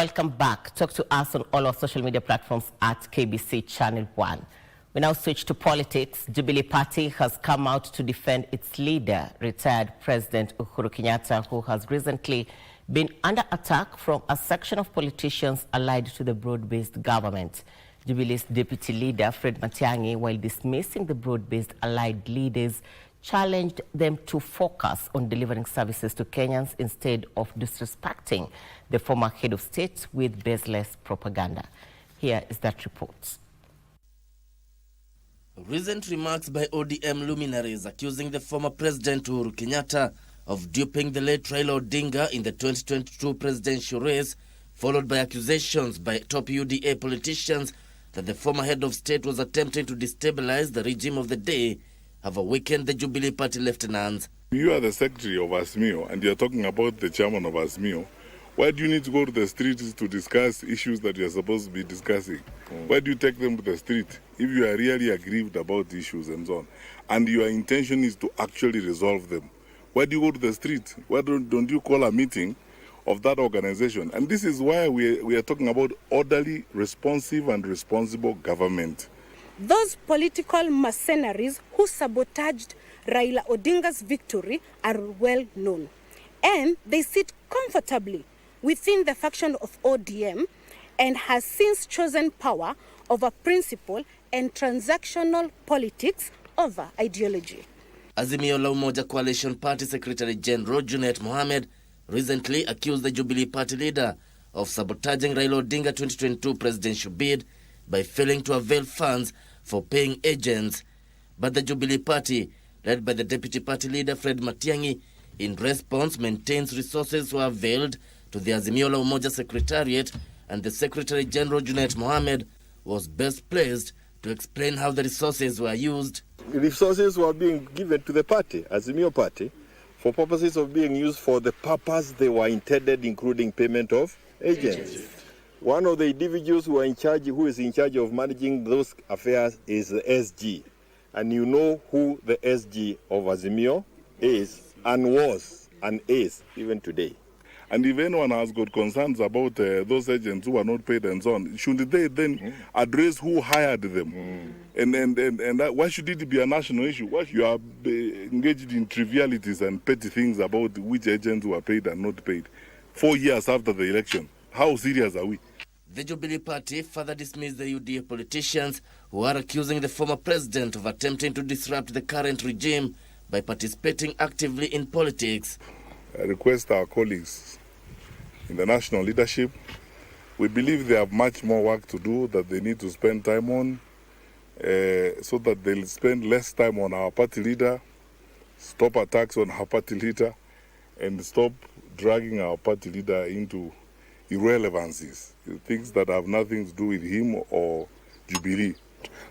Welcome back. Talk to us on all our social media platforms at KBC Channel 1. We now switch to politics. Jubilee Party has come out to defend its leader, retired President Uhuru Kenyatta, who has recently been under attack from a section of politicians allied to the broad-based government. Jubilee's deputy leader, Fred Matiangi, while dismissing the broad-based allied leaders, challenged them to focus on delivering services to Kenyans instead of disrespecting the former head of state with baseless propaganda. Here is that report. Recent remarks by ODM luminaries accusing the former President Uhuru Kenyatta of duping the late Raila Odinga in the 2022 presidential race, followed by accusations by top UDA politicians that the former head of state was attempting to destabilize the regime of the day, have awakened the Jubilee Party lieutenants. You are the secretary of ASMIO and you are talking about the chairman of ASMIO. Why do you need to go to the streets to discuss issues that you are supposed to be discussing? Why do you take them to the street if you are really aggrieved about issues and so on, and your intention is to actually resolve them? Why do you go to the street? Why don't you call a meeting of that organization? And this is why we are talking about orderly, responsive and responsible government. Those political mercenaries who sabotaged Raila Odinga's victory are well known, and they sit comfortably within the faction of ODM and has since chosen power over principle and transactional politics over ideology. Azimio la Umoja Coalition Party Secretary General Junet Mohamed recently accused the Jubilee Party leader of sabotaging Raila Odinga 2022 presidential bid by failing to avail funds for paying agents. But the Jubilee Party, led by the deputy party leader Fred Matiangi, in response maintains resources were availed to the Azimio la Umoja Secretariat, and the Secretary General Junet Mohamed was best placed to explain how the resources were used. Resources were being given to the party, Azimio Party, for purposes of being used for the purpose they were intended, including payment of agents. One of the individuals who is in charge of managing those affairs is the SG. And you know who the SG of Azimio is and was and is even today. And if anyone has got concerns about those agents who are not paid and so on, should they then address who hired them? And that, why should it be a national issue? Why you are engaged in trivialities and petty things about which agents were paid and not paid 4 years after the election? How serious are we? The Jubilee Party further dismissed the UDA politicians who are accusing the former president of attempting to disrupt the current regime by participating actively in politics. I request our colleagues in the national leadership, we believe they have much more work to do that they need to spend time on, so that they'll spend less time on our party leader, stop attacks on our party leader, and stop dragging our party leader into irrelevancies, things that have nothing to do with him or Jubilee.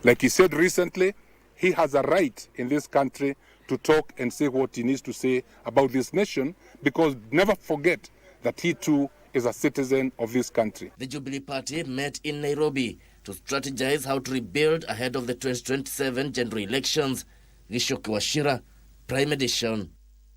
Like he said recently, he has a right in this country to talk and say what he needs to say about this nation, because never forget that he too is a citizen of this country. The Jubilee Party met in Nairobi to strategize how to rebuild ahead of the 2027 general elections. Gishoki Washira, Prime Edition.